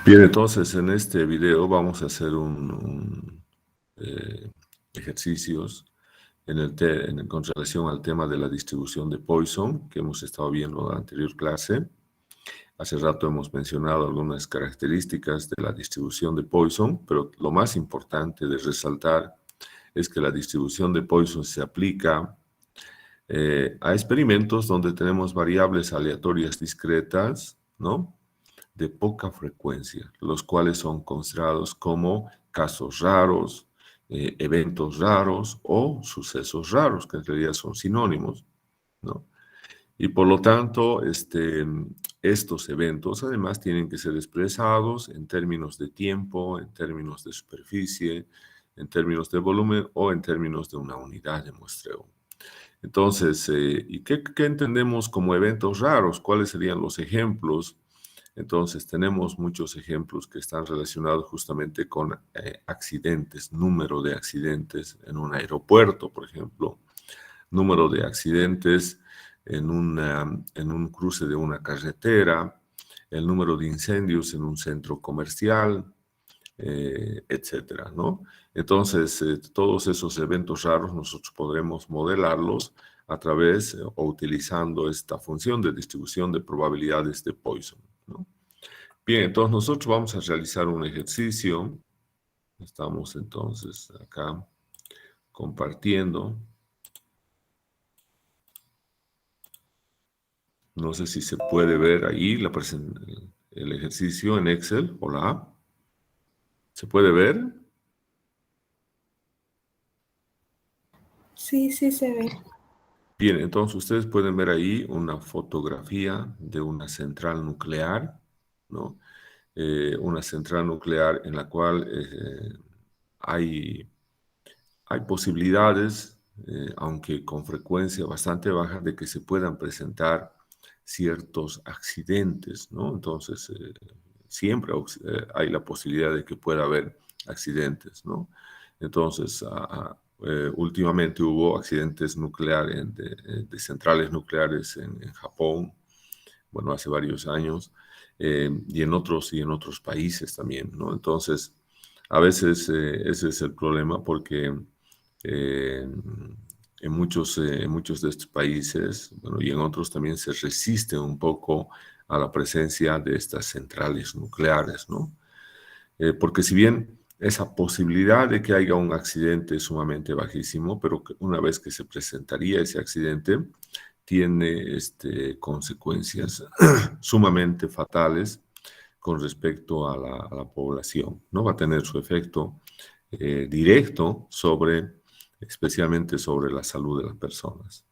Bien, entonces en este video vamos a hacer ejercicios con relación al tema de la distribución de Poisson que hemos estado viendo en la anterior clase. Hace rato hemos mencionado algunas características de la distribución de Poisson, pero lo más importante de resaltar es que la distribución de Poisson se aplica a experimentos donde tenemos variables aleatorias discretas, ¿no?, de poca frecuencia, los cuales son considerados como casos raros, eventos raros o sucesos raros, que en realidad son sinónimos, ¿no? Y por lo tanto, estos eventos además tienen que ser expresados en términos de tiempo, en términos de superficie, en términos de volumen o en términos de una unidad de muestreo. Entonces, ¿y qué entendemos como eventos raros? ¿Cuáles serían los ejemplos? Entonces, tenemos muchos ejemplos que están relacionados justamente con accidentes, número de accidentes en un aeropuerto, por ejemplo, número de accidentes en un cruce de una carretera, el número de incendios en un centro comercial, etcétera, ¿no? Entonces, todos esos eventos raros nosotros podremos modelarlos a través o utilizando esta función de distribución de probabilidades de Poisson, ¿no? Bien, entonces nosotros vamos a realizar un ejercicio. Estamos entonces acá compartiendo. No sé si se puede ver ahí el ejercicio en Excel. Hola. ¿Se puede ver? Sí, sí se ve. Bien, entonces ustedes pueden ver ahí una fotografía de una central nuclear, ¿no? Una central nuclear en la cual hay, hay posibilidades, aunque con frecuencia bastante baja, de que se puedan presentar ciertos accidentes, ¿no? Entonces, siempre hay la posibilidad de que pueda haber accidentes, ¿no? Entonces, últimamente hubo accidentes nucleares, de centrales nucleares en Japón, bueno, hace varios años, y en otros países también, ¿no? Entonces, a veces ese es el problema porque en muchos de estos países, bueno, y en otros también se resiste un poco a la presencia de estas centrales nucleares, ¿no? Porque si bien esa posibilidad de que haya un accidente es sumamente bajísimo, pero que una vez que se presentaría ese accidente, tiene consecuencias sumamente fatales con respecto a la población, ¿no? Va a tener su efecto directo especialmente sobre la salud de las personas.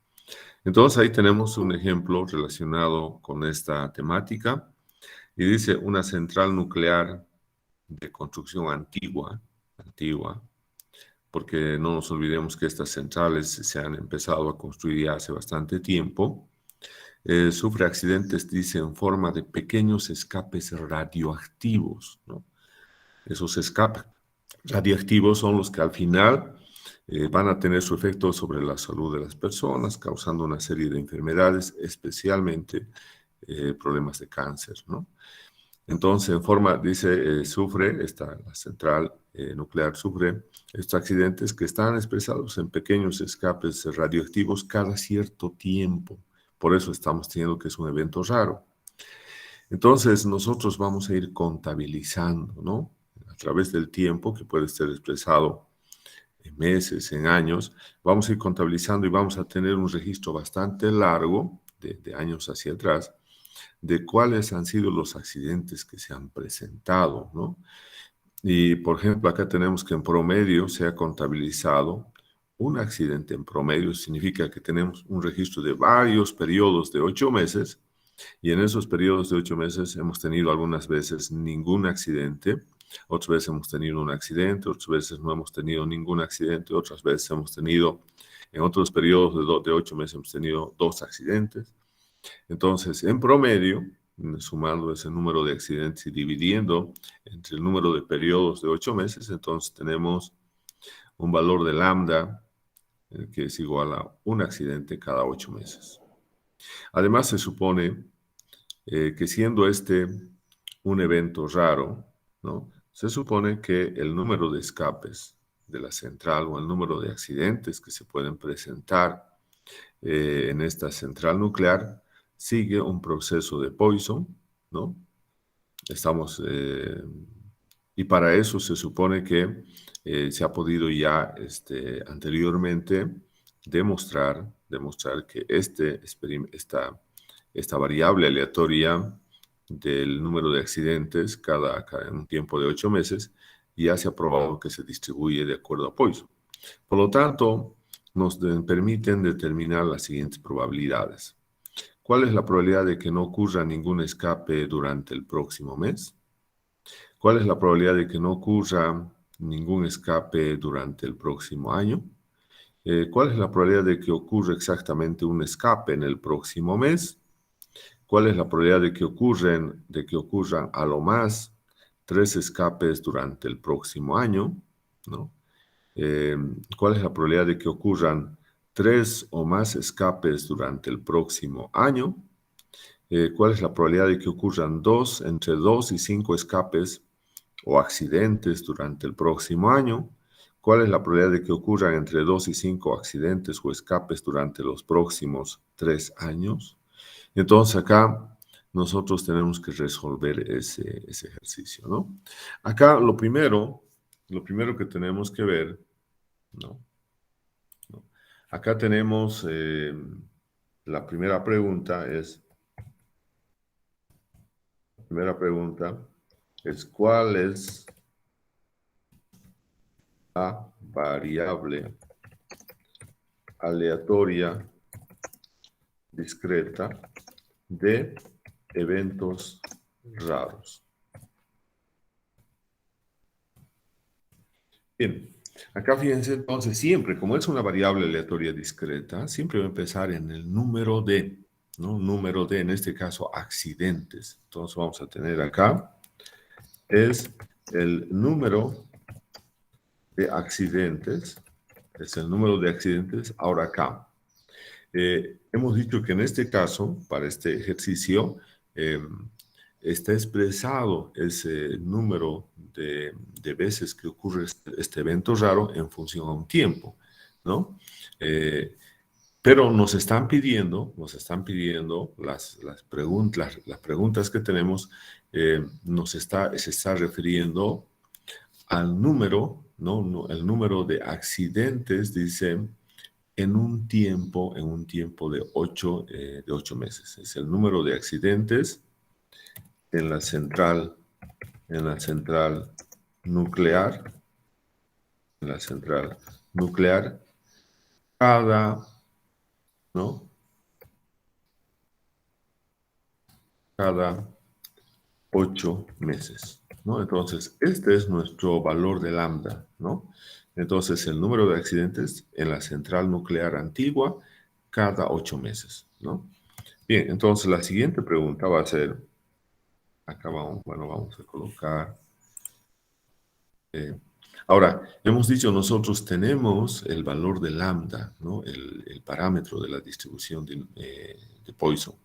Entonces ahí tenemos un ejemplo relacionado con esta temática y dice una central nuclear de construcción antigua, porque no nos olvidemos que estas centrales se han empezado a construir ya hace bastante tiempo. Sufre accidentes, dice, en forma de pequeños escapes radioactivos, ¿no? Esos escapes radiactivos son los que al final van a tener su efecto sobre la salud de las personas, causando una serie de enfermedades, especialmente problemas de cáncer, ¿no? Entonces, dice, la central nuclear sufre estos accidentes que están expresados en pequeños escapes radioactivos cada cierto tiempo. Por eso estamos teniendo que es un evento raro. Entonces, nosotros vamos a ir contabilizando, ¿no? A través del tiempo, que puede ser expresado en meses, en años, vamos a ir contabilizando y vamos a tener un registro bastante largo, de años hacia atrás, de cuáles han sido los accidentes que se han presentado, ¿no? Y, por ejemplo, acá tenemos que en promedio se ha contabilizado un accidente en promedio, significa que tenemos un registro de varios periodos de 8 meses, y en esos periodos de 8 meses hemos tenido algunas veces ningún accidente, otras veces hemos tenido un accidente, otras veces no hemos tenido ningún accidente, otras veces hemos tenido, en otros periodos de 8 meses hemos tenido 2 accidentes. Entonces, en promedio, sumando ese número de accidentes y dividiendo entre el número de periodos de 8 meses, entonces tenemos un valor de lambda que es igual a un accidente cada 8 meses. Además, se supone que siendo un evento raro, ¿no? Se supone que el número de escapes de la central o el número de accidentes que se pueden presentar en esta central nuclear sigue un proceso de Poisson, ¿no? Estamos, y para eso se supone que se ha podido ya anteriormente demostrar que esta variable aleatoria del número de accidentes en un tiempo de 8 meses ya se ha probado que se distribuye de acuerdo a Poisson. Por lo tanto, nos permiten determinar las siguientes probabilidades. ¿Cuál es la probabilidad de que no ocurra ningún escape durante el próximo mes? ¿Cuál es la probabilidad de que no ocurra ningún escape durante el próximo año? ¿Cuál es la probabilidad de que ocurra exactamente un escape en el próximo mes? ¿Cuál es la probabilidad de que ocurran a lo más 3 escapes durante el próximo año? ¿No? ¿Cuál es la probabilidad de que ocurran 3 o más escapes durante el próximo año? ¿Cuál es la probabilidad de que ocurran entre 2 y 5 escapes o accidentes durante el próximo año? ¿Cuál es la probabilidad de que ocurran entre 2 y 5 accidentes o escapes durante los próximos 3 años? Entonces acá nosotros tenemos que resolver ese ejercicio, ¿no? Acá lo primero que tenemos que ver, ¿no? Acá tenemos la primera pregunta ¿cuál es la variable aleatoria discreta de eventos raros? Bien, acá fíjense entonces siempre, como es una variable aleatoria discreta, siempre va a empezar en el número de, ¿no? Número de, en este caso, accidentes. Entonces vamos a tener acá, es el número de accidentes, ahora acá. Hemos dicho que en este caso, para este ejercicio, está expresado ese número de veces que ocurre este evento raro en función a un tiempo, ¿no? Pero nos están pidiendo las preguntas que tenemos, se está refiriendo al número, ¿no? El número de accidentes, dice, en un tiempo de 8 meses. Es el número de accidentes en la central nuclear, cada, ¿no? Cada 8 meses, ¿no? Entonces, este es nuestro valor de lambda, ¿no? Entonces, el número de accidentes en la central nuclear antigua cada 8 meses, ¿no? Bien, entonces la siguiente pregunta va a ser, acá vamos a colocar, ahora, hemos dicho nosotros tenemos el valor de lambda, ¿no? El parámetro de la distribución de Poisson,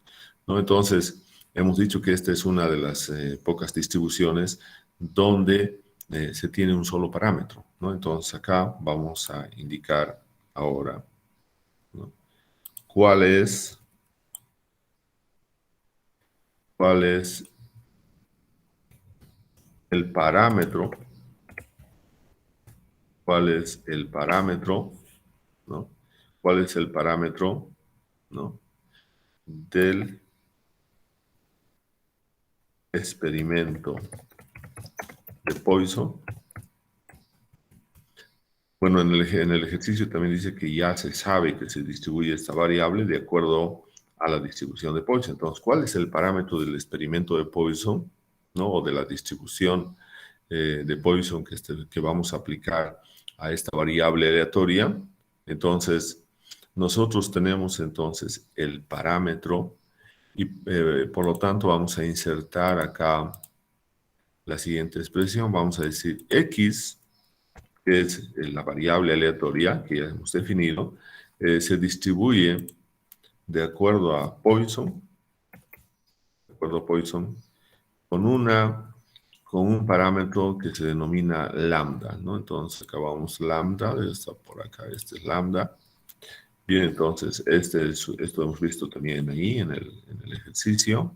¿no? Entonces, hemos dicho que esta es una de las pocas distribuciones donde se tiene un solo parámetro, ¿no? Entonces, acá vamos a indicar ahora, ¿no? ¿Cuál es el parámetro? ¿Cuál es el parámetro, ¿no? ¿Cuál es el parámetro, ¿no? Del experimento de Poisson? Bueno, en el ejercicio también dice que ya se sabe que se distribuye esta variable de acuerdo a la distribución de Poisson. Entonces, ¿cuál es el parámetro del experimento de Poisson, ¿no? O de la distribución de Poisson que vamos a aplicar a esta variable aleatoria? Entonces, nosotros tenemos entonces el parámetro y por lo tanto vamos a insertar acá la siguiente expresión. Vamos a decir X, que es la variable aleatoria que ya hemos definido, se distribuye de acuerdo a Poisson, con un parámetro que se denomina lambda, ¿no? Entonces acabamos lambda, está por acá, este es lambda. Bien, entonces esto hemos visto también ahí en el ejercicio,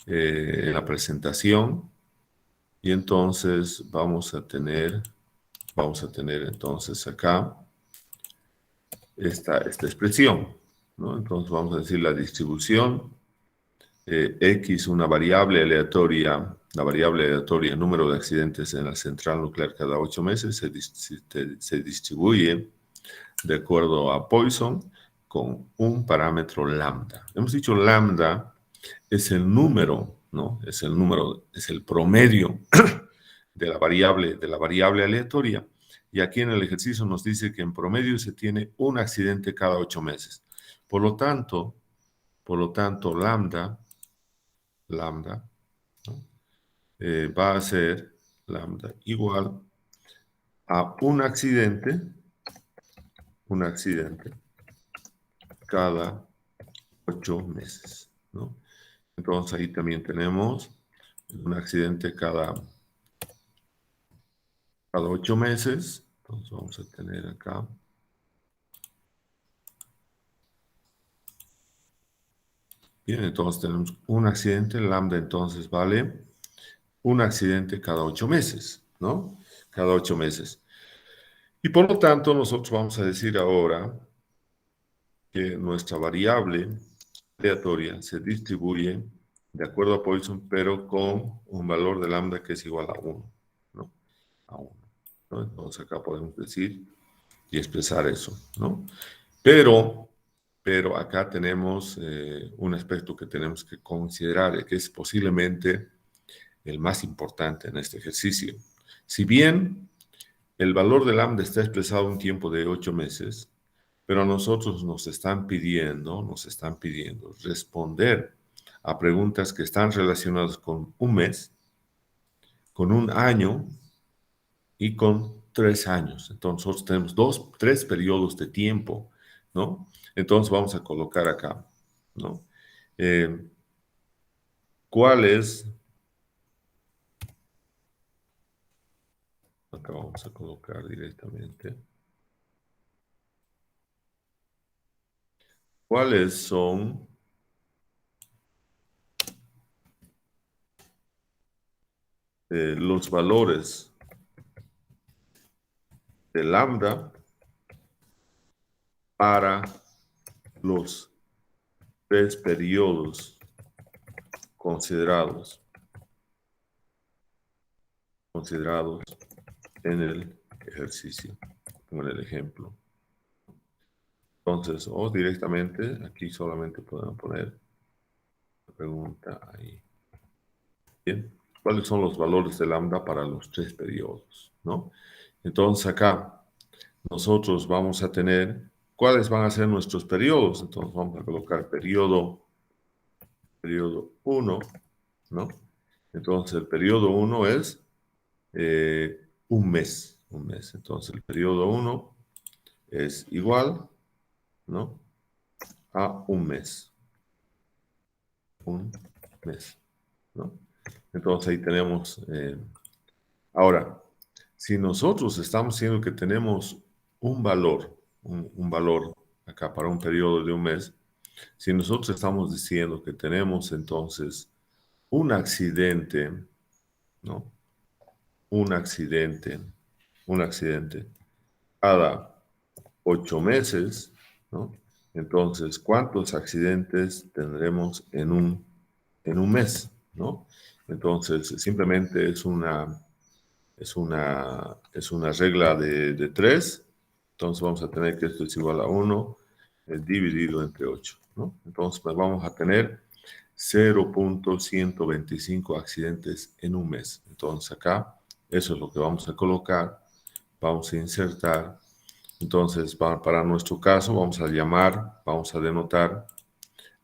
en la presentación. Y entonces vamos a tener entonces acá esta expresión, ¿no? Entonces vamos a decir la distribución X, una variable aleatoria, la variable aleatoria número de accidentes en la central nuclear cada 8 meses se distribuye de acuerdo a Poisson con un parámetro lambda. Hemos dicho lambda es el número, ¿no? Es el número, es el promedio de la variable aleatoria. Y aquí en el ejercicio nos dice que en promedio se tiene un accidente cada 8 meses. Por lo tanto, lambda, ¿no? Va a ser lambda igual a un accidente cada 8 meses, ¿no? Entonces ahí también tenemos un accidente cada 8 meses. Entonces vamos a tener acá. Bien, entonces tenemos un accidente, lambda entonces vale un accidente cada 8 meses, ¿no? Cada 8 meses. Y por lo tanto, nosotros vamos a decir ahora que nuestra variable aleatoria se distribuye de acuerdo a Poisson, pero con un valor de lambda que es igual a 1, ¿no? A 1, ¿no? Entonces acá podemos decir y expresar eso, ¿no? Pero acá tenemos un aspecto que tenemos que considerar, que es posiblemente el más importante en este ejercicio. Si bien el valor de lambda está expresado en un tiempo de 8 meses, pero a nosotros nos están pidiendo responder a preguntas que están relacionadas con un mes, con un año y con 3 años. Entonces nosotros tenemos 3 periodos de tiempo, ¿no? Entonces vamos a colocar acá, ¿no? ¿Cuál es? Acá vamos a colocar directamente. ¿Cuáles son los valores de lambda para los 3 periodos considerados en el ejercicio, como en el ejemplo? Entonces, o directamente, aquí solamente podemos poner la pregunta ahí. Bien, ¿cuáles son los valores de lambda para los 3 periodos? ¿No? Entonces acá nosotros vamos a tener, ¿cuáles van a ser nuestros periodos? Entonces vamos a colocar periodo 1, ¿no? Entonces el periodo 1 es un mes. Entonces el periodo 1 es igual, ¿no? A un mes. Un mes, ¿no? Entonces ahí tenemos. Ahora, si nosotros estamos diciendo que tenemos un valor, un valor acá para un periodo de un mes, si nosotros estamos diciendo que tenemos entonces un accidente, ¿no? Un accidente cada 8 meses, ¿no? Entonces, ¿cuántos accidentes tendremos en un mes, ¿no? Entonces, simplemente es una regla de 3. Entonces, vamos a tener que esto es igual a 1 dividido entre 8, ¿no? Entonces, pues vamos a tener 0.125 accidentes en un mes. Entonces, acá, eso es lo que vamos a colocar. Vamos a insertar. Entonces, para nuestro caso, vamos a denotar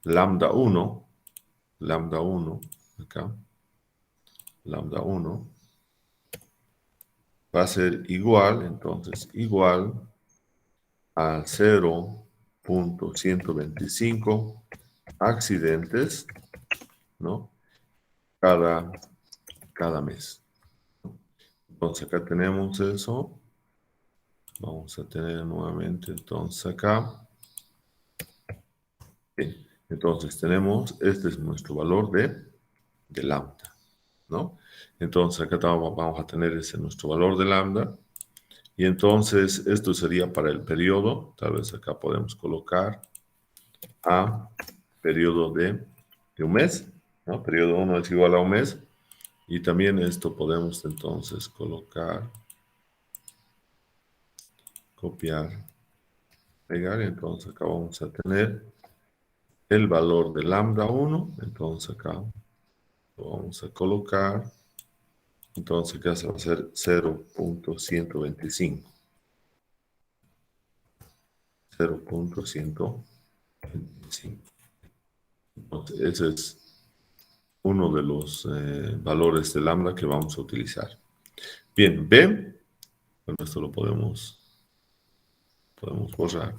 lambda 1, acá, lambda 1, va a ser igual, entonces, igual a 0.125 accidentes, ¿no? cada mes. Entonces acá tenemos eso. Vamos a tener nuevamente entonces acá. Bien. Entonces tenemos, este es nuestro valor de lambda, ¿no? Entonces acá vamos a tener ese nuestro valor de lambda. Y entonces esto sería para el periodo. Tal vez acá podemos colocar a periodo de un mes, ¿no? Periodo 1 es igual a un mes. Y también esto podemos entonces colocar, copiar, pegar. Entonces acá vamos a tener el valor de lambda 1. Entonces acá lo vamos a colocar. Entonces acá se va a hacer 0.125. 0.125. Entonces ese es uno de los valores de lambda que vamos a utilizar. Bien, B, bueno, esto lo podemos borrar.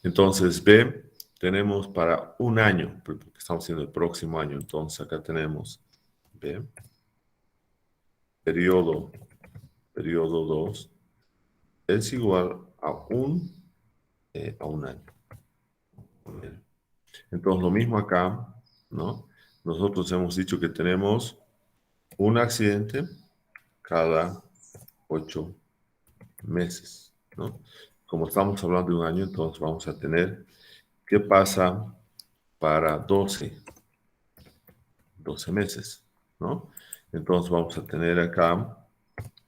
Entonces, B, tenemos para un año, porque estamos haciendo el próximo año. Entonces, acá tenemos B, periodo 2, es igual a un año. Entonces, lo mismo acá, ¿no? Nosotros hemos dicho que tenemos un accidente cada 8 meses, ¿no? Como estamos hablando de un año, entonces vamos a tener qué pasa para 12 meses, ¿no? Entonces vamos a tener acá,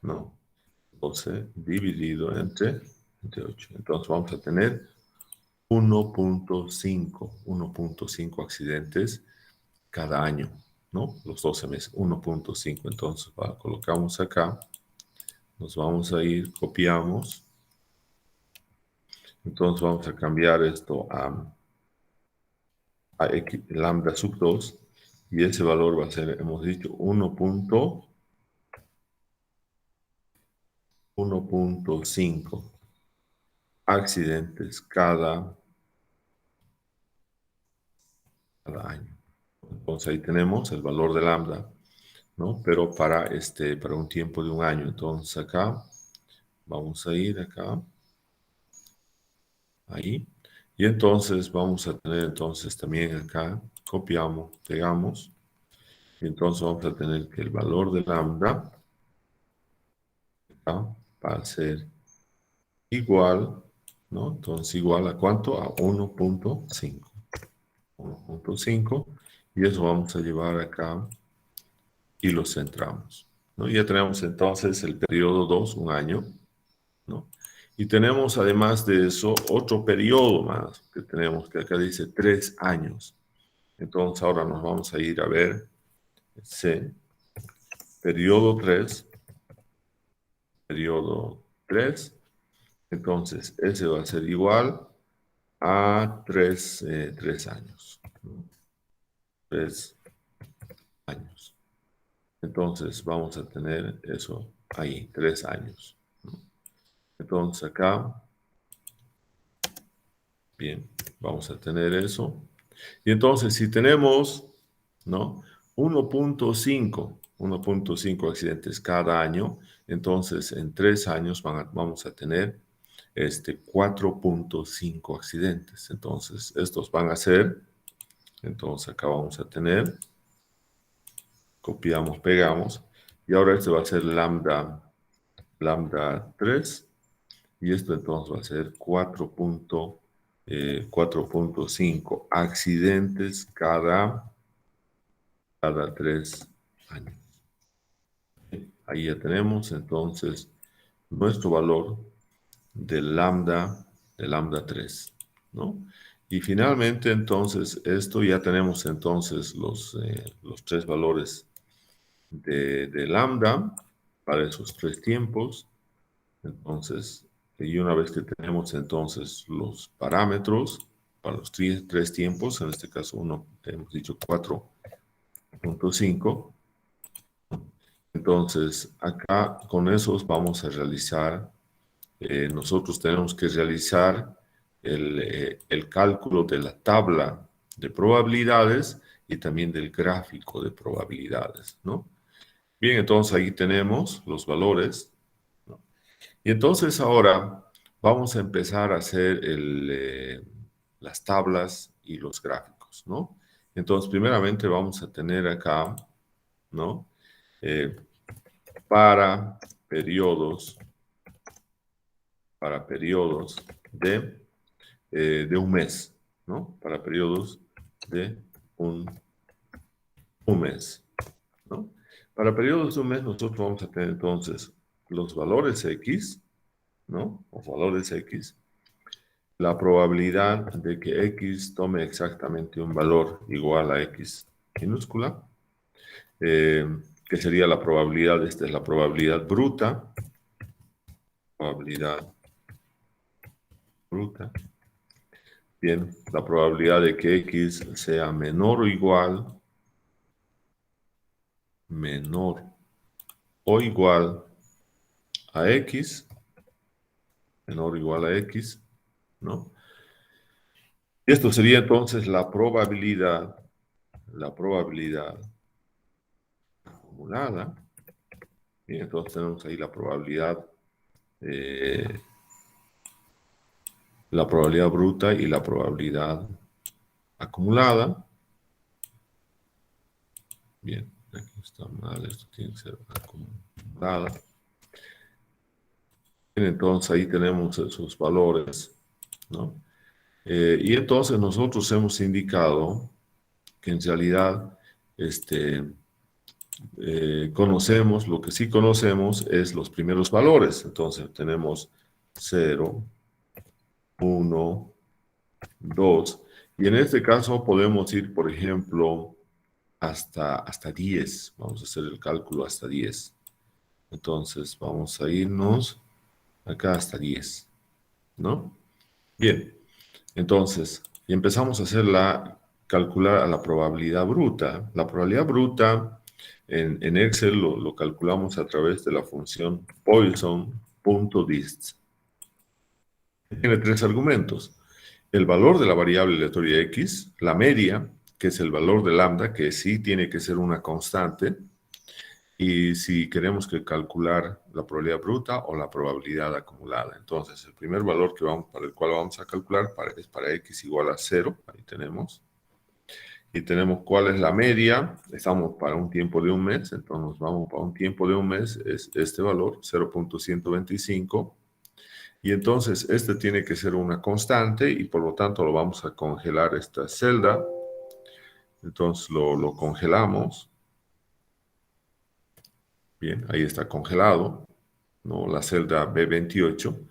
¿no? 12 dividido entre 8. Entonces vamos a tener 1.5 accidentes cada año, ¿no? Los 12 meses, 1.5. Entonces colocamos acá, nos vamos a ir, copiamos. Entonces vamos a cambiar esto a X, lambda sub 2, y ese valor va a ser, hemos dicho, 1.5 accidentes cada año. Entonces ahí tenemos el valor de lambda, ¿no? Pero para un tiempo de un año. Entonces acá, vamos a ir acá, ahí. Y entonces vamos a tener entonces también acá, copiamos, pegamos. Y entonces vamos a tener que el valor de lambda acá va a ser igual, ¿no? Entonces igual a ¿cuánto? A 1.5. 1.5. Y eso vamos a llevar acá y lo centramos, ¿no? Ya tenemos entonces el periodo 2, un año, ¿no? Y tenemos además de eso otro periodo más, que tenemos que acá dice 3 años. Entonces ahora nos vamos a ir a ver C, periodo 3, periodo 3. Entonces ese va a ser igual a 3 años, ¿no? 3 años. Entonces vamos a tener eso ahí, 3 años, ¿no? Entonces acá, bien, vamos a tener eso. Y entonces si tenemos, ¿no? 1.5 accidentes cada año, entonces en 3 años vamos a tener 4.5 accidentes. Entonces estos van a ser, entonces acá vamos a tener, copiamos, pegamos, y ahora este va a ser lambda 3. Y esto entonces va a ser 4.5 accidentes cada 3 años. Ahí ya tenemos entonces nuestro valor de lambda 3, ¿no? Y finalmente entonces esto ya tenemos entonces los 3 valores de lambda para esos 3 tiempos. Entonces, y una vez que tenemos entonces los parámetros para los 3 tiempos, en este caso uno, hemos dicho 4.5, entonces acá con esos vamos a realizar, nosotros tenemos que realizar el cálculo de la tabla de probabilidades y también del gráfico de probabilidades, ¿no? Bien, entonces ahí tenemos los valores, ¿no? Y entonces ahora vamos a empezar a hacer las tablas y los gráficos, ¿no? Entonces, primeramente vamos a tener acá, ¿no? Eh, para periodos de un mes, ¿no? Para periodos de un mes, ¿no? Para periodos de un mes nosotros vamos a tener entonces los valores X, ¿no? Los valores X, la probabilidad de que X tome exactamente un valor igual a X minúscula, que sería la probabilidad, esta es la probabilidad bruta, bien, la probabilidad de que X sea menor o igual a X, menor o igual a X, ¿no? Y esto sería entonces la probabilidad acumulada. Y entonces tenemos ahí eh, la probabilidad bruta y la probabilidad acumulada. Bien, aquí está mal, esto tiene que ser acumulada. Bien, entonces ahí tenemos esos valores, ¿no? Y entonces nosotros hemos indicado que en realidad conocemos, lo que sí conocemos es los primeros valores. Entonces tenemos 0, 1, 2. Y en este caso podemos ir, por ejemplo, hasta 10. Vamos a hacer el cálculo hasta 10. Entonces vamos a irnos acá hasta 10, ¿no? Bien, entonces, y empezamos a calcular a la probabilidad bruta. La probabilidad bruta en Excel lo calculamos a través de la función Poisson.dist. Tiene tres argumentos. El valor de la variable aleatoria X, la media, que es el valor de lambda, que sí tiene que ser una constante, y si queremos calcular la probabilidad bruta o la probabilidad acumulada. Entonces, el primer valor para el cual vamos a calcular es para X igual a 0, ahí tenemos. Y tenemos cuál es la media, estamos para un tiempo de un mes, entonces vamos para un tiempo de un mes, es este valor, 0.125. Y entonces este tiene que ser una constante y por lo tanto lo vamos a congelar esta celda. Entonces lo congelamos. Bien, ahí está congelado, ¿no? La celda B28,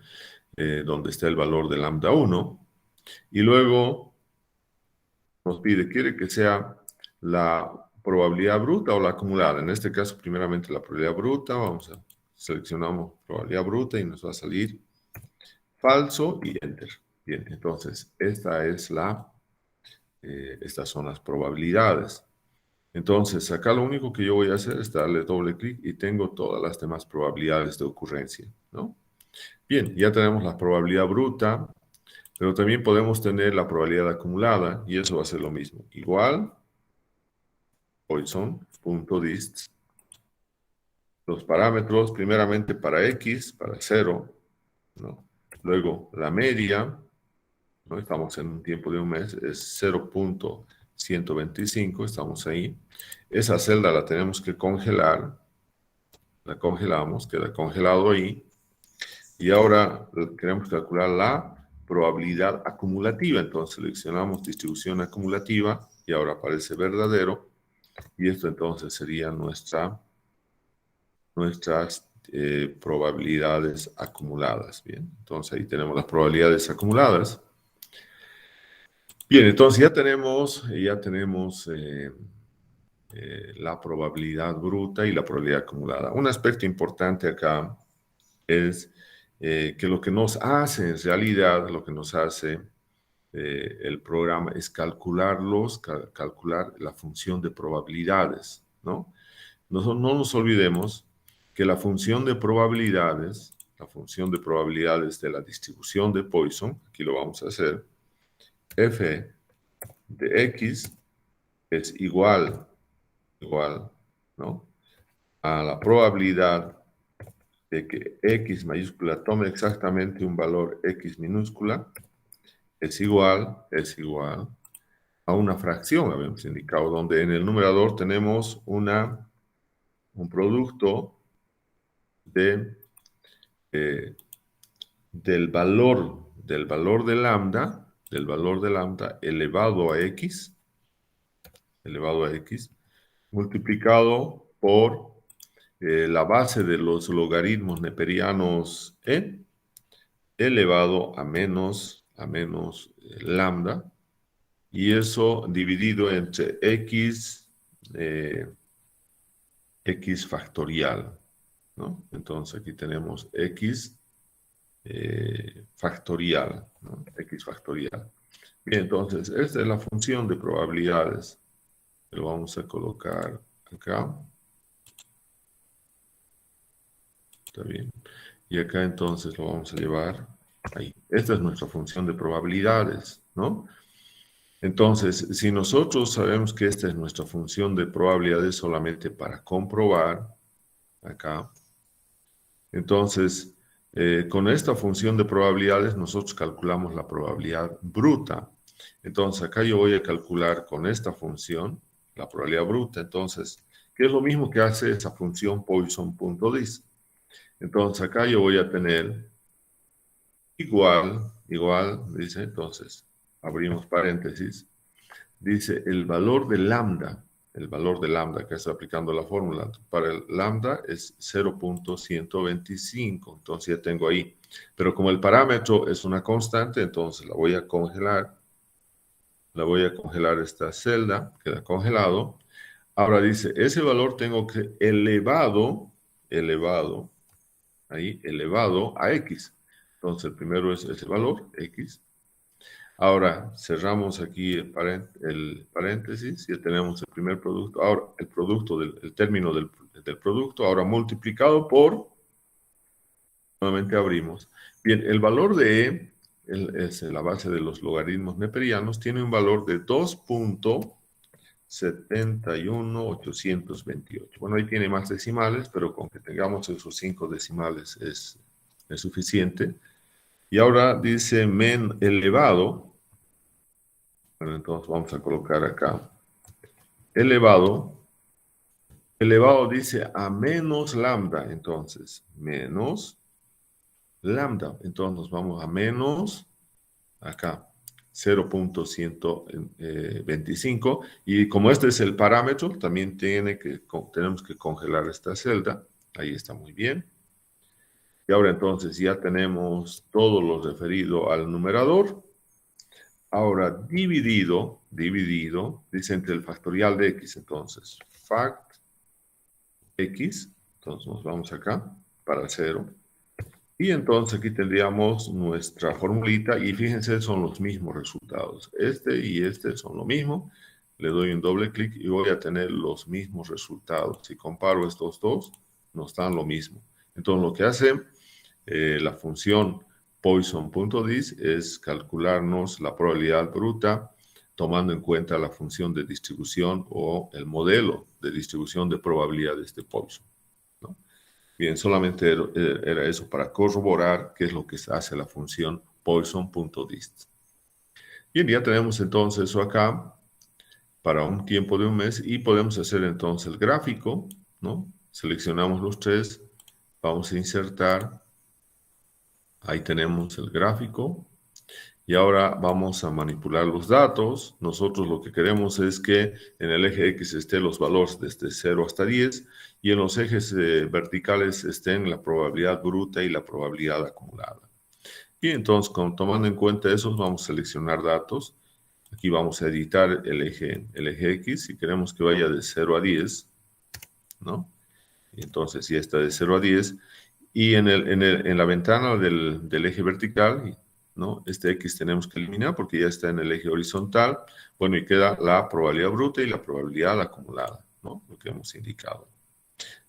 donde está el valor de lambda 1. Y luego nos pide, quiere que sea la probabilidad bruta o la acumulada. En este caso, primeramente la probabilidad bruta. Seleccionamos probabilidad bruta y nos va a salir falso y enter. Bien, entonces estas son las probabilidades. Entonces, acá lo único que yo voy a hacer es darle doble clic y tengo todas las demás probabilidades de ocurrencia, ¿no? Bien, ya tenemos la probabilidad bruta, pero también podemos tener la probabilidad acumulada y eso va a ser lo mismo. Igual, Poisson.dist. Los parámetros, primeramente para X, para 0, ¿no? Luego la media, ¿no? Estamos en un tiempo de un mes, es 0.125, estamos ahí. Esa celda la tenemos que congelar, la congelamos, queda congelado ahí. Y ahora queremos calcular la probabilidad acumulativa, entonces seleccionamos distribución acumulativa y ahora aparece verdadero. Y esto entonces sería nuestras probabilidades acumuladas. Bien, entonces ahí tenemos las probabilidades acumuladas. Bien, entonces ya tenemos la probabilidad bruta y la probabilidad acumulada. Un aspecto importante acá es que lo que nos hace, en realidad, lo que nos hace el programa es calcular la función de probabilidades, ¿no? No nos olvidemos que la función de probabilidades de la distribución de Poisson, aquí lo vamos a hacer, f de x es igual, ¿no? A la probabilidad de que X mayúscula tome exactamente un valor X minúscula, es igual a una fracción, habíamos indicado, donde en el numerador tenemos un producto de, del valor de lambda, elevado a X, multiplicado por la base de los logaritmos neperianos e elevado a menos lambda, y eso dividido entre x factorial, ¿no? Entonces aquí tenemos x factorial, ¿no? X factorial. Bien, entonces esta es la función de probabilidades. Lo vamos a colocar acá. Está bien. Y acá entonces lo vamos a llevar ahí. Esta es nuestra función de probabilidades, ¿no? Entonces, si nosotros sabemos que esta es nuestra función de probabilidades solamente para comprobar, acá, entonces, con esta función de probabilidades nosotros calculamos la probabilidad bruta. Entonces, acá yo voy a calcular con esta función la probabilidad bruta. Entonces, ¿qué es lo mismo que hace esa función Poisson.dis? Entonces, acá yo voy a tener igual, dice, entonces, abrimos paréntesis, dice el valor de lambda, que está aplicando la fórmula, para el lambda es 0.125, entonces ya tengo ahí. Pero como el parámetro es una constante, entonces la voy a congelar esta celda, queda congelado. Ahora dice, ese valor tengo que elevado a x. Entonces el primero es ese valor, x. Ahora cerramos aquí el paréntesis, ya tenemos el primer producto. Ahora el término del producto, ahora multiplicado por, nuevamente abrimos. Bien, el valor de E, es la base de los logaritmos neperianos, tiene un valor de 2.71828. Bueno, ahí tiene más decimales, pero con que tengamos esos 5 decimales es suficiente. Y ahora dice elevado. Bueno, entonces vamos a colocar acá. Elevado dice a menos lambda. Entonces, menos lambda. Entonces nos vamos a menos, acá, 0.125. Y como este es el parámetro, también tenemos que congelar esta celda. Ahí está muy bien. Y ahora entonces ya tenemos todo lo referido al numerador. Ahora, dividido, dice entre el factorial de x, entonces, fact x, entonces nos vamos acá, para 0. Y entonces aquí tendríamos nuestra formulita, y fíjense, son los mismos resultados. Este y este son lo mismo. Le doy un doble clic y voy a tener los mismos resultados. Si comparo estos dos, nos dan lo mismo. Entonces, lo que hace la función Poisson.dis es calcularnos la probabilidad bruta tomando en cuenta la función de distribución o el modelo de distribución de probabilidades de Poisson, ¿no? Bien, solamente era eso para corroborar qué es lo que hace la función Poisson.dis. Bien, ya tenemos entonces eso acá para un tiempo de un mes y podemos hacer entonces el gráfico, ¿no? Seleccionamos los tres, vamos a insertar. Ahí tenemos el gráfico. Y ahora vamos a manipular los datos. Nosotros lo que queremos es que en el eje X estén los valores desde 0 hasta 10 y en los ejes verticales estén la probabilidad bruta y la probabilidad acumulada. Y entonces, tomando en cuenta eso, vamos a seleccionar datos. Aquí vamos a editar el eje X si queremos que vaya de 0 a 10, ¿no? Y entonces, si está de 0 a 10, y en la ventana del eje vertical, ¿no? Este X tenemos que eliminar porque ya está en el eje horizontal. Bueno, y queda la probabilidad bruta y la probabilidad acumulada, ¿no? Lo que hemos indicado.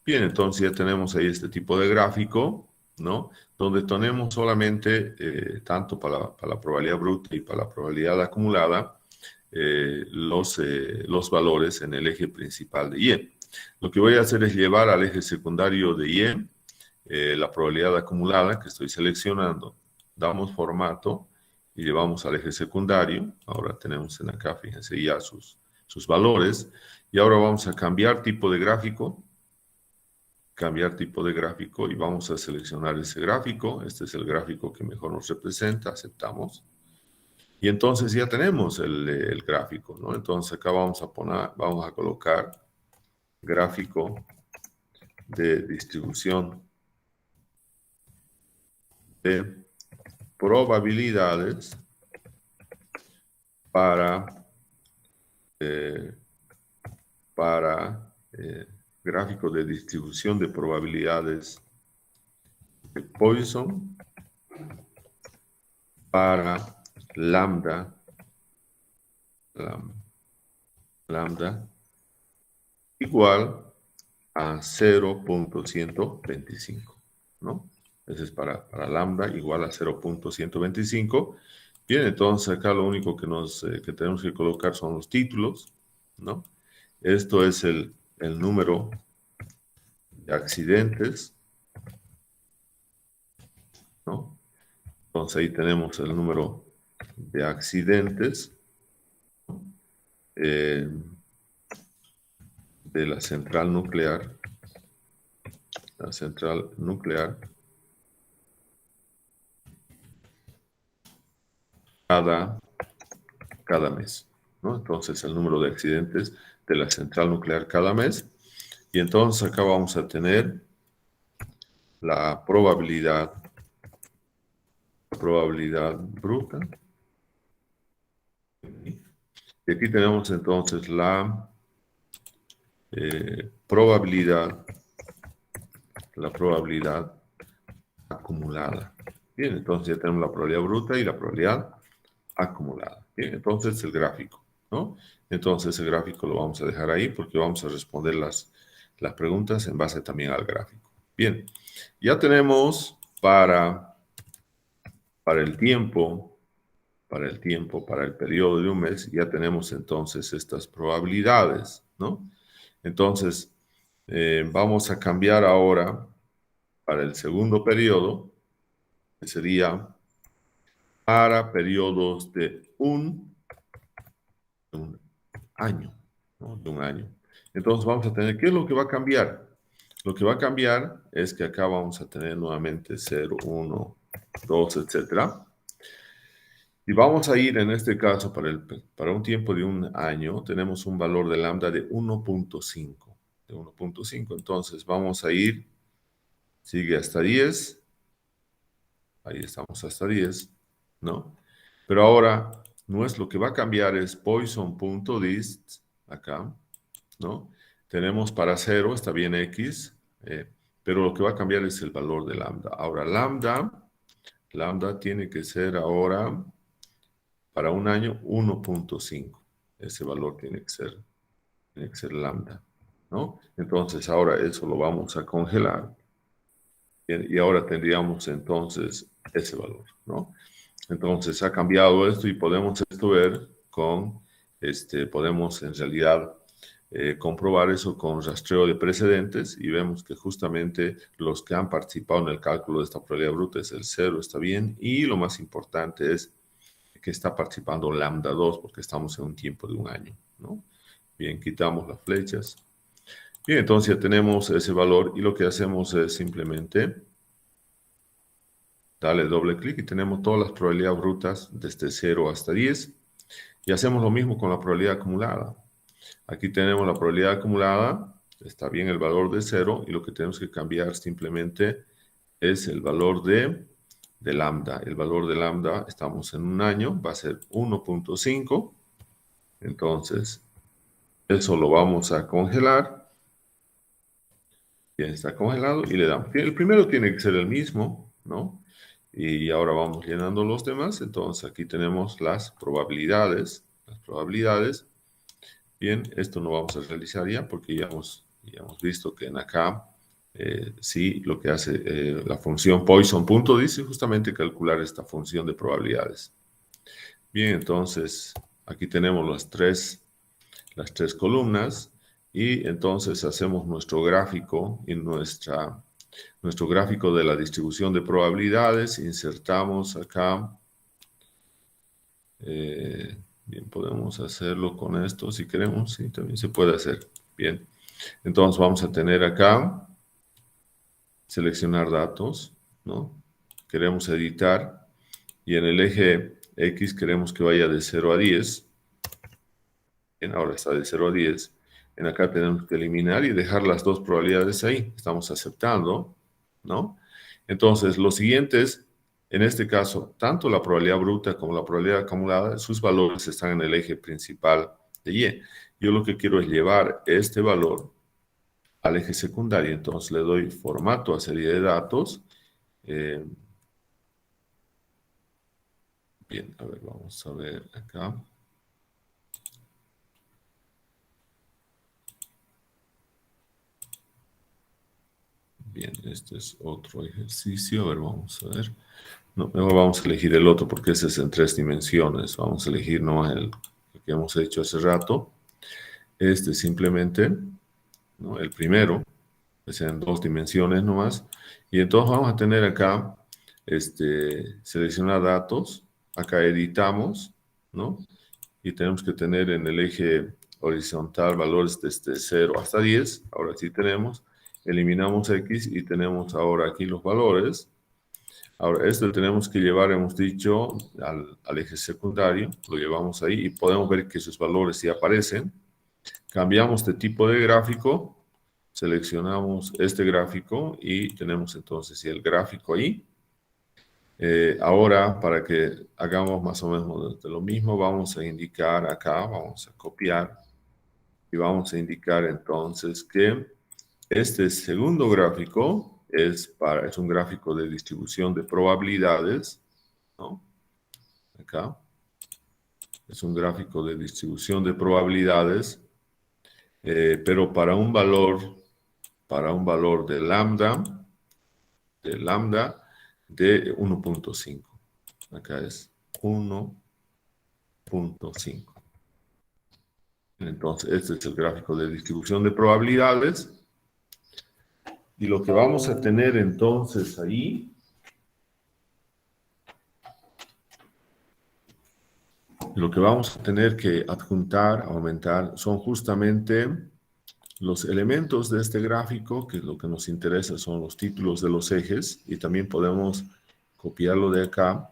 Bien, entonces ya tenemos ahí este tipo de gráfico, ¿no? Donde tenemos solamente, tanto para la probabilidad bruta y para la probabilidad acumulada, los valores en el eje principal de Y. Lo que voy a hacer es llevar al eje secundario de Y la probabilidad acumulada que estoy seleccionando. Damos formato y llevamos al eje secundario. Ahora tenemos en acá, fíjense ya sus valores. Y ahora vamos a cambiar tipo de gráfico. Cambiar tipo de gráfico y vamos a seleccionar ese gráfico. Este es el gráfico que mejor nos representa. Aceptamos. Y entonces ya tenemos el gráfico, ¿no? Entonces acá vamos a colocar gráfico de distribución de probabilidades para gráfico de distribución de probabilidades de Poisson para lambda igual a 0.125, ¿no? Ese es para lambda igual a 0.125. Bien, entonces acá lo único que tenemos que colocar son los títulos, ¿no? Esto es el número de accidentes, ¿no? Entonces ahí tenemos el número de accidentes de la central nuclear. La central nuclear cada mes, ¿no? Entonces el número de accidentes de la central nuclear cada mes. Y entonces acá vamos a tener la probabilidad bruta. Y aquí tenemos entonces la probabilidad acumulada. Bien, entonces ya tenemos la probabilidad bruta y la probabilidad acumulada. Bien, entonces el gráfico, ¿no? Entonces el gráfico lo vamos a dejar ahí porque vamos a responder las preguntas en base también al gráfico. Bien, ya tenemos para el tiempo, para el periodo de un mes, ya tenemos entonces estas probabilidades, ¿no? Entonces, vamos a cambiar ahora para el segundo periodo, que sería para periodos de un año, ¿no? De un año. Entonces vamos a tener, ¿qué es lo que va a cambiar? Lo que va a cambiar es que acá vamos a tener nuevamente 0, 1, 2, etcétera. Y vamos a ir en este caso para un tiempo de un año, tenemos un valor de lambda de 1.5. De 1.5, entonces vamos a ir, sigue hasta 10. Ahí estamos hasta 10, ¿no? Pero ahora, lo que va a cambiar es Poisson.dist, acá, ¿no? Tenemos para 0, está bien X, pero lo que va a cambiar es el valor de lambda. Ahora, lambda tiene que ser ahora, para un año, 1.5. Ese valor tiene que ser lambda, ¿no? Entonces, ahora eso lo vamos a congelar. Y ahora tendríamos entonces ese valor, ¿no? Entonces ha cambiado esto y podemos ver podemos en realidad comprobar eso con rastreo de precedentes y vemos que justamente los que han participado en el cálculo de esta probabilidad bruta es el 0, está bien, y lo más importante es que está participando lambda 2 porque estamos en un tiempo de un año, ¿no? Bien, quitamos las flechas. Bien, entonces ya tenemos ese valor y lo que hacemos es simplemente darle doble clic y tenemos todas las probabilidades brutas desde 0 hasta 10. Y hacemos lo mismo con la probabilidad acumulada. Aquí tenemos la probabilidad acumulada, está bien el valor de 0 y lo que tenemos que cambiar simplemente es el valor de lambda. El valor de lambda, estamos en un año, va a ser 1.5. Entonces, eso lo vamos a congelar. Ya está congelado y le damos. El primero tiene que ser el mismo, ¿no? Y ahora vamos llenando los demás. Entonces aquí tenemos las probabilidades. Bien, esto no vamos a realizar ya porque ya hemos visto que en acá sí lo que hace la función Poisson.dist es justamente calcular esta función de probabilidades. Bien, entonces Aquí tenemos las tres columnas y entonces hacemos nuestro gráfico y nuestro gráfico de la distribución de probabilidades. Insertamos acá. Bien, podemos hacerlo con esto si queremos. Sí, también se puede hacer. Bien. Entonces vamos a tener acá, seleccionar datos, ¿no? Queremos editar y en el eje X queremos que vaya de 0 a 10. Bien, ahora está de 0 a 10. En acá tenemos que eliminar y dejar las dos probabilidades ahí. Estamos aceptando, ¿no? Entonces, los siguientes, en este caso, tanto la probabilidad bruta como la probabilidad acumulada, sus valores están en el eje principal de Y. Yo lo que quiero es llevar este valor al eje secundario. Entonces, le doy formato a serie de datos. Bien, a ver, vamos a ver acá. Bien, este es otro ejercicio. A ver, vamos a ver. No, mejor vamos a elegir el otro porque ese es en 3 dimensiones. Vamos a elegir nomás el que hemos hecho hace rato. Este simplemente, ¿no? El primero, es en 2 dimensiones nomás. Y entonces vamos a tener acá, seleccionar datos. Acá editamos, ¿no? Y tenemos que tener en el eje horizontal valores desde 0 hasta 10. Ahora sí tenemos. Eliminamos X y tenemos ahora aquí los valores. Ahora, esto tenemos que llevar, hemos dicho, al eje secundario. Lo llevamos ahí y podemos ver que sus valores sí aparecen. Cambiamos de tipo de gráfico. Seleccionamos este gráfico y tenemos entonces el gráfico ahí. Ahora, para que hagamos más o menos lo mismo, vamos a indicar acá, vamos a copiar y vamos a indicar entonces que este segundo gráfico es un gráfico de distribución de probabilidades, ¿no? Acá es un gráfico de distribución de probabilidades, pero para un valor de lambda de 1.5. Acá es 1.5. Entonces, este es el gráfico de distribución de probabilidades. Y lo que vamos a tener entonces ahí, lo que vamos a tener que adjuntar, aumentar, son justamente los elementos de este gráfico, que lo que nos interesa son los títulos de los ejes, y también podemos copiarlo de acá,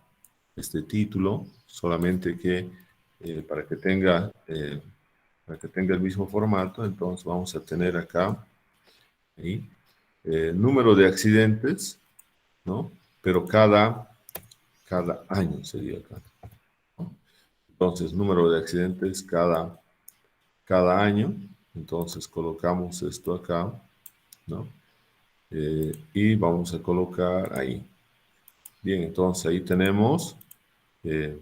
este título, solamente que para que tenga el mismo formato. Entonces vamos a tener acá ahí, número de accidentes, ¿no? Pero cada año sería acá, ¿no? Entonces, número de accidentes cada año. Entonces colocamos esto acá, ¿no? Y vamos a colocar ahí. Bien, entonces ahí tenemos, bien,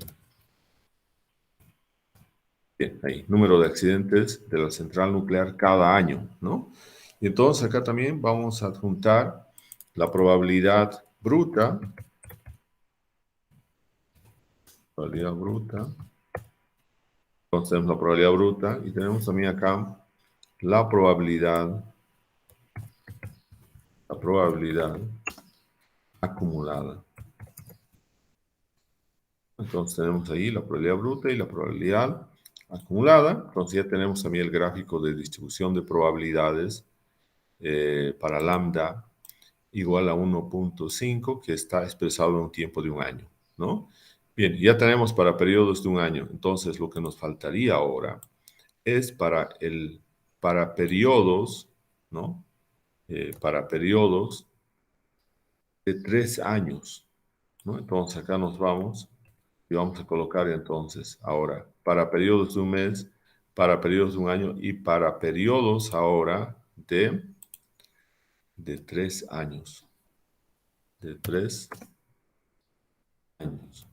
ahí, número de accidentes de la central nuclear cada año, ¿no? Y entonces acá también vamos a adjuntar la probabilidad bruta, entonces tenemos la probabilidad bruta y tenemos también acá la probabilidad acumulada. Entonces tenemos ahí la probabilidad bruta y la probabilidad acumulada. Entonces ya tenemos también el gráfico de distribución de probabilidades para lambda igual a 1.5, que está expresado en un tiempo de un año, ¿no? Bien, ya tenemos para periodos de un año. Entonces lo que nos faltaría ahora es para periodos, ¿no? Para periodos de 3 años, ¿no? Entonces acá nos vamos y vamos a colocar entonces ahora para periodos de un mes, para periodos de un año y para periodos ahora de 3 años. De 3 años,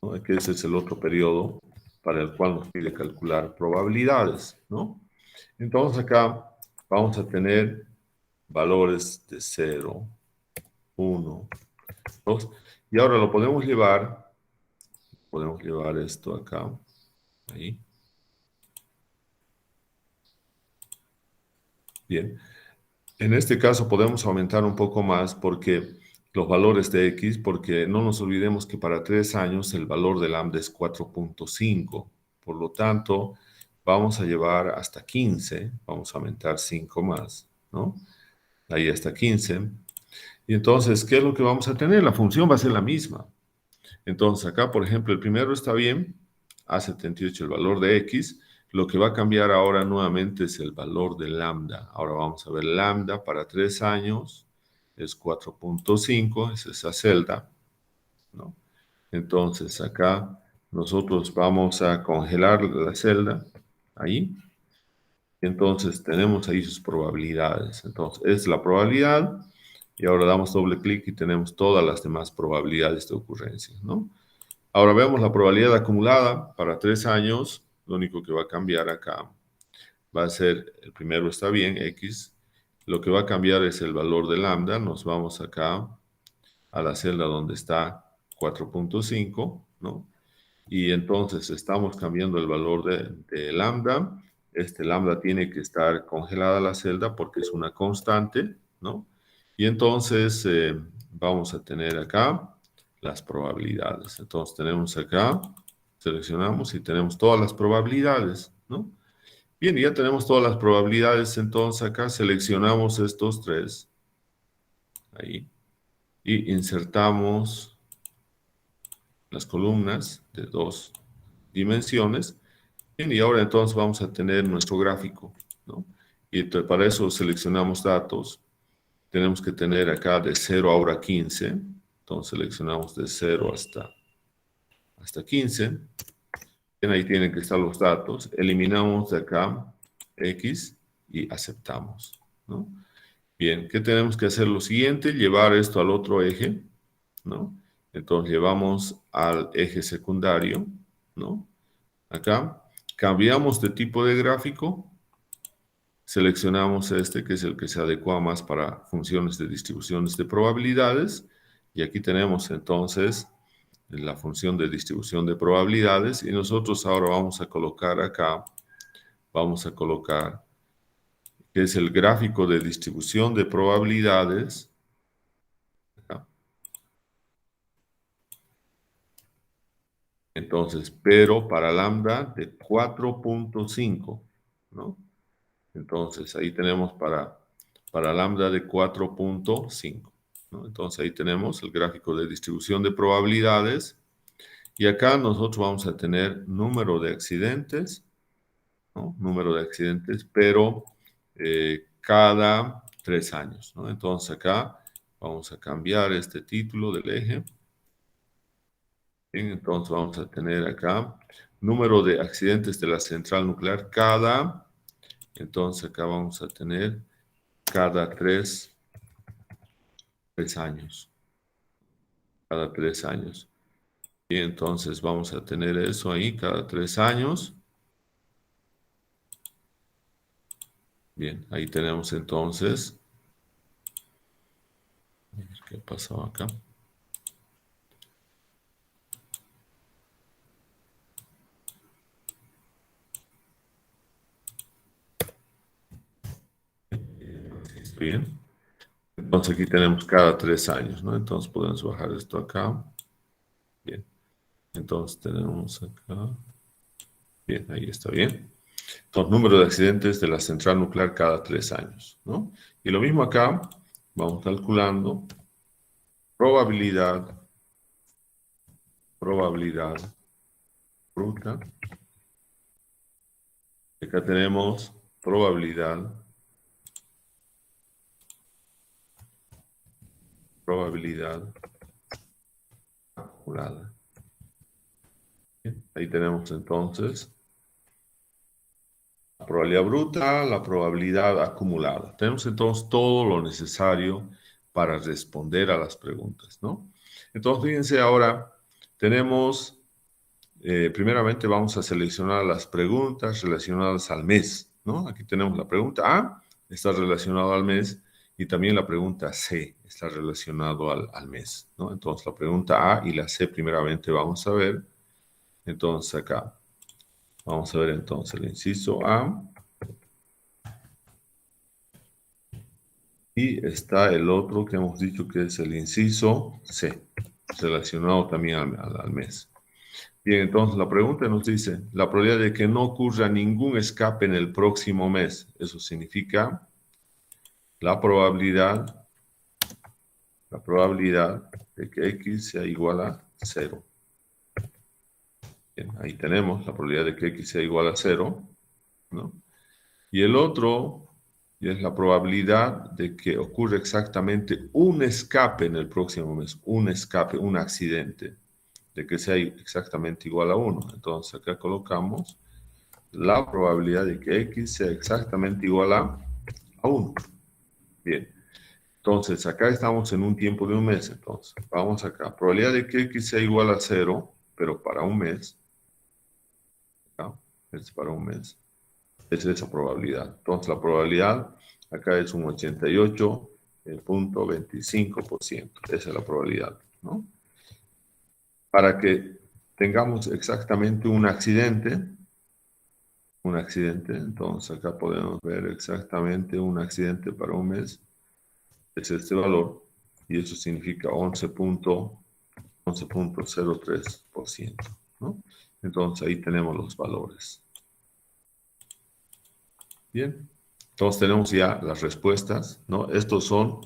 ¿no? Que ese es el otro periodo para el cual nos pide calcular probabilidades, ¿no? Entonces acá vamos a tener valores de 0, 1, 2, y ahora lo podemos llevar esto acá, Ahí. Bien. En este caso podemos aumentar un poco más porque los valores de X, porque no nos olvidemos que para 3 años el valor de lambda es 4.5. Por lo tanto, vamos a llevar hasta 15. Vamos a aumentar 5 más, ¿no? Ahí hasta 15. Y entonces, ¿qué es lo que vamos a tener? La función va a ser la misma. Entonces, acá, por ejemplo, el primero está bien, A78 el valor de X. Lo que va a cambiar ahora nuevamente es el valor de lambda. Ahora vamos a ver lambda para 3 años, es 4.5, es esa celda, ¿no? Entonces, acá nosotros vamos a congelar la celda, ahí. Entonces, tenemos ahí sus probabilidades. Entonces, es la probabilidad, y ahora damos doble clic y tenemos todas las demás probabilidades de ocurrencia, ¿no? Ahora vemos la probabilidad acumulada para 3 años. Lo único que va a cambiar acá va a ser, el primero está bien, X. Lo que va a cambiar es el valor de lambda. Nos vamos acá a la celda donde está 4.5, ¿no? Y entonces estamos cambiando el valor de lambda. Este lambda tiene que estar congelada la celda porque es una constante, ¿no? Y entonces vamos a tener acá las probabilidades. Entonces tenemos acá, seleccionamos y tenemos todas las probabilidades, ¿no? Bien, ya tenemos todas las probabilidades, entonces acá seleccionamos estos tres, ahí, y insertamos las columnas de 2 dimensiones. Bien, y ahora entonces vamos a tener nuestro gráfico, ¿no? Y para eso seleccionamos datos. Tenemos que tener acá de 0 ahora 15. Entonces seleccionamos de 0 hasta 15. Bien, ahí tienen que estar los datos. Eliminamos de acá X y aceptamos, ¿no? Bien, ¿qué tenemos que hacer? Lo siguiente, llevar esto al otro eje, ¿no? Entonces llevamos al eje secundario, ¿no? Acá, cambiamos de tipo de gráfico, seleccionamos este que es el que se adecua más para funciones de distribuciones de probabilidades, y aquí tenemos entonces la función de distribución de probabilidades, y nosotros ahora vamos a colocar acá, vamos a colocar que es el gráfico de distribución de probabilidades. Acá. Entonces, pero para lambda de 4.5, ¿no? Entonces, ahí tenemos para lambda de 4.5, ¿no? Entonces, ahí tenemos el gráfico de distribución de probabilidades. Y acá nosotros vamos a tener número de accidentes, ¿no? Número de accidentes, pero cada 3 años, ¿no? Entonces, acá vamos a cambiar este título del eje. Bien, entonces vamos a tener acá número de accidentes de la central nuclear entonces acá vamos a tener cada 3 años. Cada 3 años. Y entonces vamos a tener eso ahí cada 3 años. Bien, ahí tenemos entonces. A ver qué pasó acá. Bien. Entonces aquí tenemos cada 3 años, ¿no? Entonces podemos bajar esto acá. Bien. Entonces tenemos acá. Bien, ahí está bien. Entonces, número de accidentes de la central nuclear cada 3 años, ¿no? Y lo mismo acá, vamos calculando probabilidad bruta. Acá tenemos probabilidad acumulada. Bien, ahí tenemos entonces la probabilidad bruta, la probabilidad acumulada. Tenemos entonces todo lo necesario para responder a las preguntas, ¿no? Entonces, fíjense ahora, tenemos, primeramente vamos a seleccionar las preguntas relacionadas al mes, ¿no? Aquí tenemos la pregunta A, está relacionada al mes, y también la pregunta C está relacionado al mes, ¿no? Entonces, la pregunta A y la C primeramente vamos a ver. Entonces, acá Vamos a ver entonces el inciso A. Y está el otro que hemos dicho que es el inciso C, relacionado también al mes. Bien, entonces la pregunta nos dice, la probabilidad de que no ocurra ningún escape en el próximo mes. Eso significa la probabilidad de que X sea igual a 0. Bien, ahí tenemos la probabilidad de que X sea igual a 0, ¿no? Y el otro es la probabilidad de que ocurra exactamente un escape en el próximo mes, un escape, un accidente, de que sea exactamente igual a 1. Entonces acá colocamos la probabilidad de que X sea exactamente igual a 1. Bien, entonces acá estamos en un tiempo de un mes, entonces vamos acá, probabilidad de que X sea igual a 0, pero para un mes, ¿no? Es para un mes. Es esa probabilidad. Entonces la probabilidad acá es un 88.25%. Esa es la probabilidad, ¿no? Para que tengamos exactamente un accidente, entonces acá podemos ver exactamente un accidente para un mes, es este valor, y eso significa 11.03%, ¿no? Entonces ahí tenemos los valores. Bien, entonces tenemos ya las respuestas, ¿no? Estos son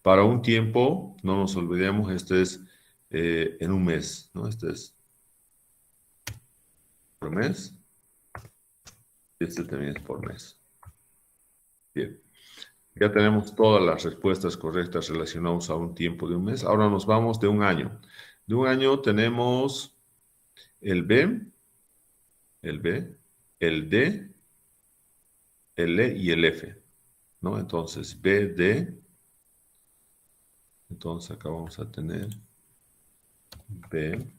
para un tiempo, no nos olvidemos, este es en un mes, ¿no? Este es por mes, y este también es por mes. Bien, ya tenemos todas las respuestas correctas relacionadas a un tiempo de un mes. Ahora nos vamos de un año. De un año tenemos el B, el D, el E y el F, ¿no? Entonces, B, D, entonces acá vamos a tener B,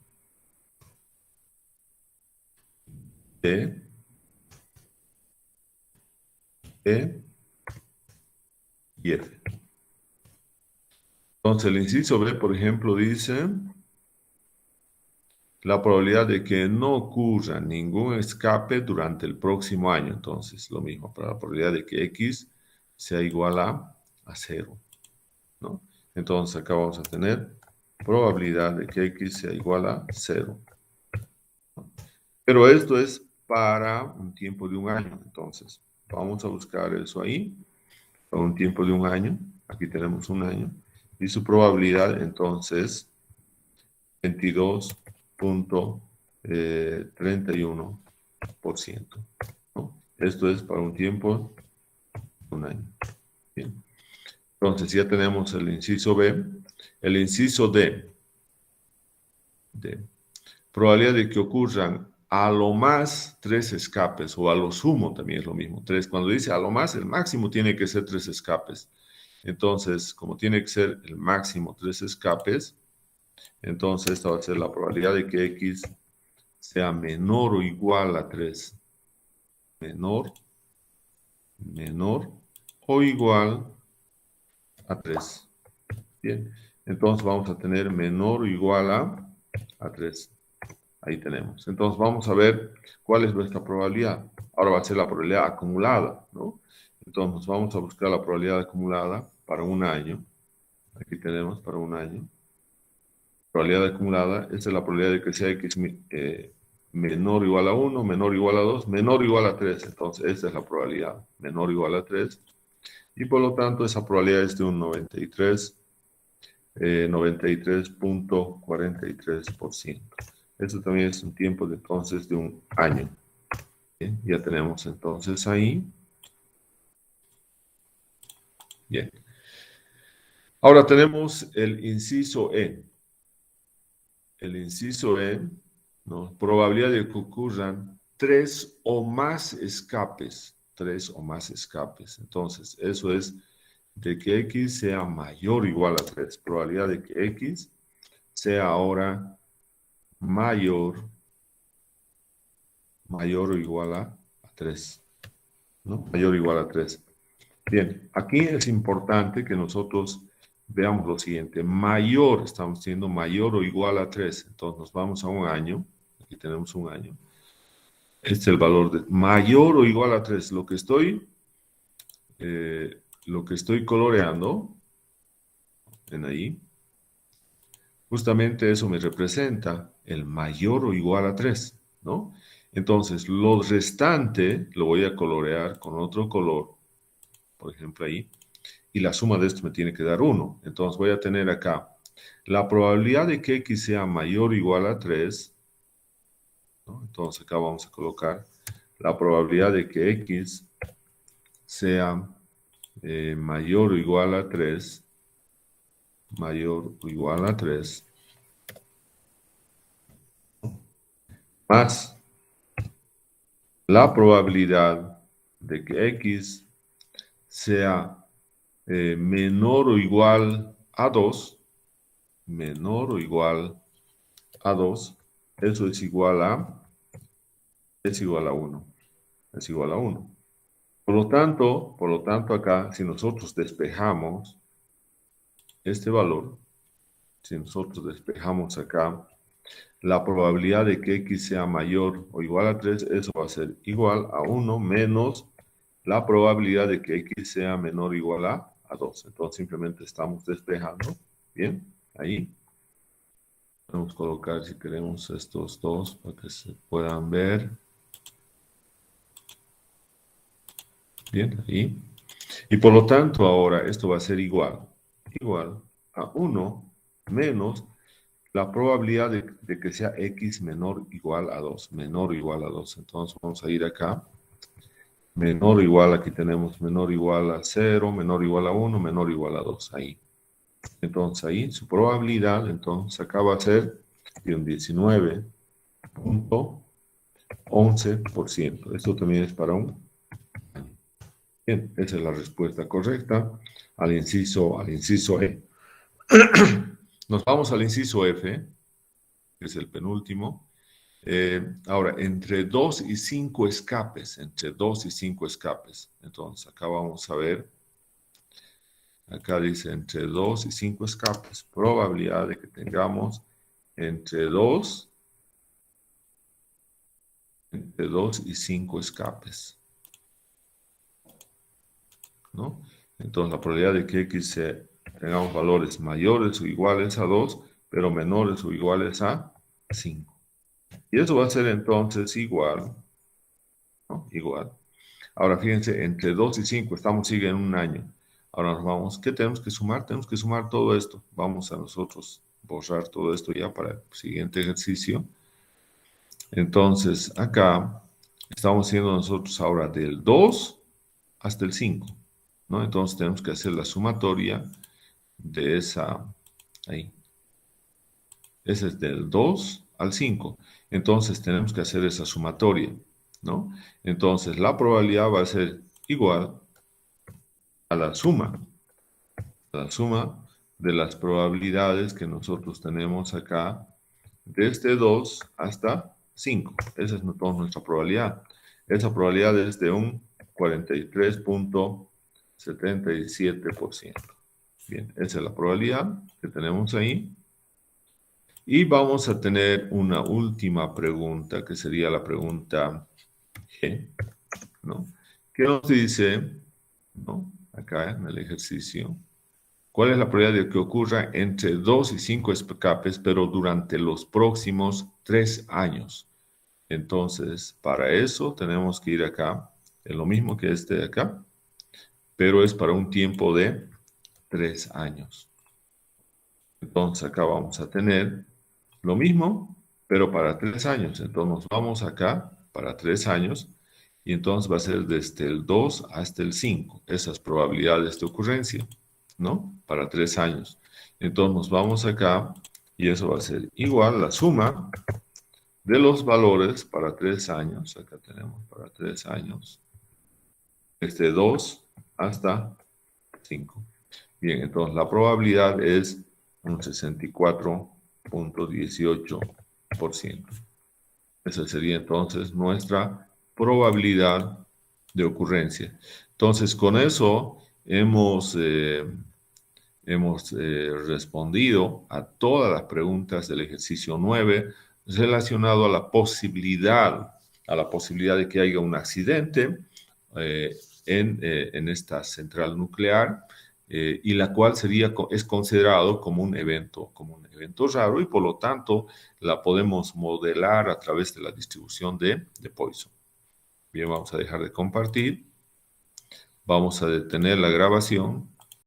D, E y F. Entonces, el inciso B, por ejemplo, dice la probabilidad de que no ocurra ningún escape durante el próximo año. Entonces, lo mismo, para la probabilidad de que X sea igual a 0, ¿no? Entonces, acá vamos a tener probabilidad de que X sea igual a 0, ¿no? Pero esto es para un tiempo de un año. Entonces, vamos a buscar eso ahí, para un tiempo de un año. Aquí tenemos un año. Y su probabilidad, entonces, 22.31%, ¿no? Esto es para un tiempo de un año. Bien. Entonces, ya tenemos el inciso B. El inciso D. Probabilidad de que ocurran a lo más 3 escapes, o a lo sumo también es lo mismo. 3, cuando dice a lo más, el máximo tiene que ser 3 escapes. Entonces, como tiene que ser el máximo 3 escapes, entonces esta va a ser la probabilidad de que X sea menor o igual a 3. Menor o igual a 3. Bien, entonces vamos a tener menor o igual a 3. Ahí tenemos. Entonces vamos a ver cuál es nuestra probabilidad. Ahora va a ser la probabilidad acumulada, ¿no? Entonces vamos a buscar la probabilidad acumulada para un año. Aquí tenemos para un año. Probabilidad acumulada, esta es la probabilidad de que sea X menor o igual a 1, menor o igual a 2, menor o igual a 3. Entonces esta es la probabilidad, menor o igual a 3. Y por lo tanto esa probabilidad es de un 93.43%. Esto también es un tiempo de entonces de un año. Bien, ya tenemos entonces ahí. Bien. Ahora tenemos el inciso E. El inciso E, ¿no? Probabilidad de que ocurran 3 o más escapes. 3 o más escapes. Entonces, eso es de que X sea mayor o igual a 3. Probabilidad de que X sea ahora mayor o igual a 3, ¿no? Mayor o igual a 3. Bien, aquí es importante que nosotros veamos lo siguiente. Mayor, estamos diciendo mayor o igual a 3. Entonces nos vamos a un año. Aquí tenemos un año. Este es el valor de mayor o igual a 3. Lo que estoy coloreando, ven ahí, justamente eso me representa el mayor o igual a 3, ¿no? Entonces, lo restante lo voy a colorear con otro color, por ejemplo ahí, y la suma de esto me tiene que dar 1. Entonces, voy a tener acá la probabilidad de que x sea mayor o igual a 3, ¿no? Entonces, acá vamos a colocar la probabilidad de que x sea mayor o igual a 3, mayor o igual a 3, más la probabilidad de que x sea menor o igual a 2, menor o igual a 2, eso es igual a 1, es igual a 1. Por lo tanto acá, si nosotros despejamos este valor, si nosotros despejamos acá la probabilidad de que x sea mayor o igual a 3, eso va a ser igual a 1 menos la probabilidad de que x sea menor o igual a 2. Entonces simplemente estamos despejando. Bien, ahí. Podemos colocar, si queremos, estos dos para que se puedan ver. Bien, ahí. Y por lo tanto ahora esto va a ser igual a 1 menos la probabilidad de que sea x menor o igual a 2, menor o igual a 2. Entonces vamos a ir acá, menor o igual, aquí tenemos menor o igual a 0, menor o igual a 1, menor o igual a 2, ahí. Entonces ahí su probabilidad, entonces acá va a ser de un 19.11%. Esto también es para un año. Bien, esa es la respuesta correcta al inciso E. Nos vamos al inciso F, que es el penúltimo. Ahora, entre 2 y 5 escapes, entre 2 y 5 escapes. Entonces, acá vamos a ver, acá dice entre 2 y 5 escapes. Probabilidad de que tengamos entre 2 y 5 escapes, ¿no? Entonces, la probabilidad de que x tengamos valores mayores o iguales a 2, pero menores o iguales a 5. Y eso va a ser entonces igual, ¿no? Igual. Ahora fíjense, entre 2 y 5, sigue en un año. Ahora nos vamos, ¿qué tenemos que sumar? Tenemos que sumar todo esto. Vamos a nosotros borrar todo esto ya para el siguiente ejercicio. Entonces, acá estamos haciendo nosotros ahora del 2 hasta el 5, ¿no? Entonces tenemos que hacer la sumatoria de esa, ahí. Ese es del 2 al 5. Entonces tenemos que hacer esa sumatoria, ¿no? Entonces la probabilidad va a ser igual a la suma de las probabilidades que nosotros tenemos acá desde 2 hasta 5. Esa es toda nuestra probabilidad. Esa probabilidad es de un 43.77%. Bien, esa es la probabilidad que tenemos ahí. Y vamos a tener una última pregunta, que sería la pregunta G, ¿no? ¿Qué nos dice, ¿no? Acá en el ejercicio? ¿Cuál es la probabilidad de que ocurra entre 2 y 5 escapes, pero durante los próximos 3 años? Entonces, para eso tenemos que ir acá, es lo mismo que este de acá, pero es para un tiempo de 3 años. Entonces, acá vamos a tener lo mismo, pero para 3 años. Entonces, nos vamos acá para 3 años y entonces va a ser desde el 2 hasta el 5, esas probabilidades de ocurrencia, ¿no? Para 3 años. Entonces, nos vamos acá y eso va a ser igual a la suma de los valores para 3 años. Acá tenemos para 3 años. Desde 2 hasta 5. Bien, entonces la probabilidad es un 64.18%. Esa sería entonces nuestra probabilidad de ocurrencia. Entonces, con eso hemos respondido a todas las preguntas del ejercicio 9 relacionado a la posibilidad a la posibilidad de que haya un accidente en esta central nuclear, y la cual es considerado como un evento raro, y por lo tanto la podemos modelar a través de la distribución de Poisson. Bien, vamos a dejar de compartir. Vamos a detener la grabación.